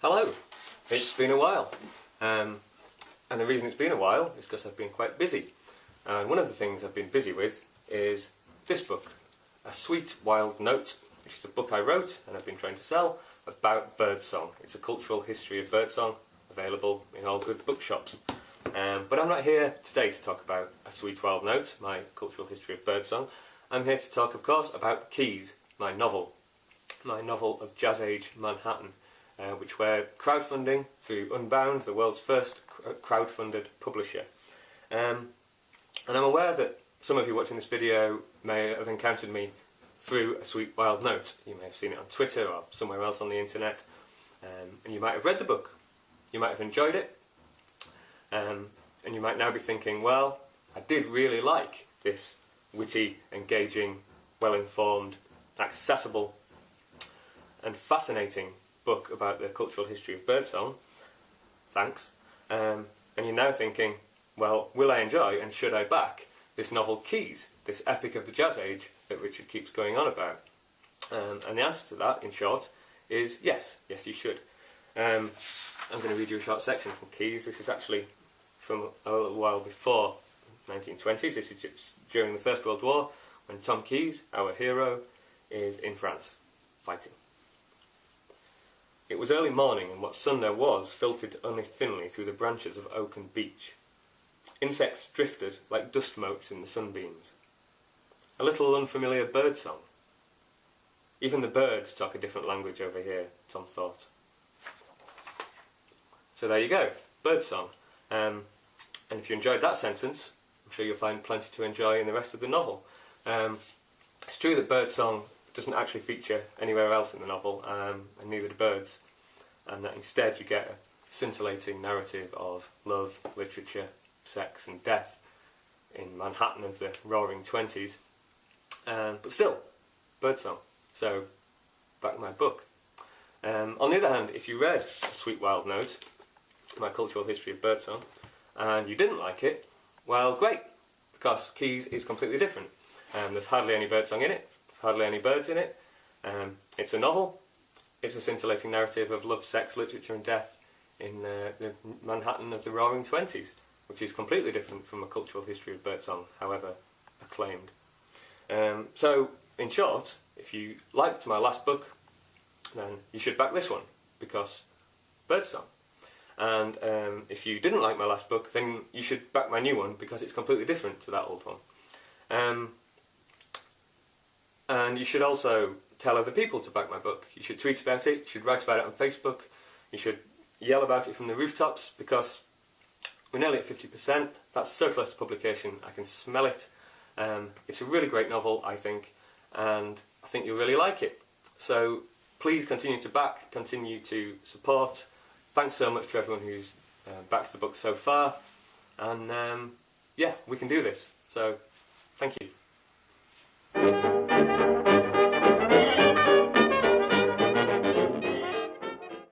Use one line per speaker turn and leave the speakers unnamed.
Hello, it's been a while, and the reason it's been a while is because I've been quite busy. And one of the things I've been busy with is this book, A Sweet Wild Note, which is a book I wrote and I've been trying to sell about birdsong. It's a cultural history of birdsong, available in all good bookshops. But I'm not here today to talk about A Sweet Wild Note, my cultural history of birdsong. I'm here to talk, of course, about Quays, my novel of Jazz Age Manhattan, which we're crowdfunding through Unbound, the world's first crowdfunded publisher. And I'm aware that some of you watching this video may have encountered me through A Sweet Wild Note. You may have seen it on Twitter or somewhere else on the internet, and you might have read the book, you might have enjoyed it, and you might now be thinking, well, I did really like this witty, engaging, well-informed, accessible and fascinating book about the cultural history of birdsong. Thanks. And you're now thinking, well, will I enjoy and should I back this novel Quays, this epic of the Jazz Age that Richard keeps going on about? And the answer to that, in short, is yes. Yes, you should. I'm going to read you a short section from Quays. This is actually from a little while before 1920s. This is during the First World War, when Tom Quays, our hero, is in France, fighting. It was early morning, and what sun there was filtered only thinly through the branches of oak and beech. Insects drifted like dust motes in the sunbeams. A little unfamiliar bird song. Even the birds talk a different language over here, Tom thought. So there you go, birdsong. And if you enjoyed that sentence, I'm sure you'll find plenty to enjoy in the rest of the novel. It's true that birdsong doesn't actually feature anywhere else in the novel, and neither do birds, and that instead you get a scintillating narrative of love, literature, sex and death in Manhattan of the Roaring Twenties, but still, birdsong. So, back my book. On the other hand, if you read A Sweet Wild Note, my cultural history of birdsong, and you didn't like it, well, great, because Quays is completely different. There's hardly any birdsong in it. Hardly any birds in it. It's a novel. It's a scintillating narrative of love, sex, literature and death in the Manhattan of the Roaring Twenties, which is completely different from a cultural history of birdsong, however acclaimed. So, in short, if you liked my last book, then you should back this one, because birdsong. And if you didn't like my last book, then you should back my new one, because it's completely different to that old one. And you should also tell other people to back my book. You should tweet about it, you should write about it on Facebook, you should yell about it from the rooftops, because we're nearly at 50%. That's so close to publication, I can smell it. It's a really great novel, I think, and I think you'll really like it. So please continue to back, continue to support. Thanks so much to everyone who's backed the book so far, and yeah, we can do this. So, thank you.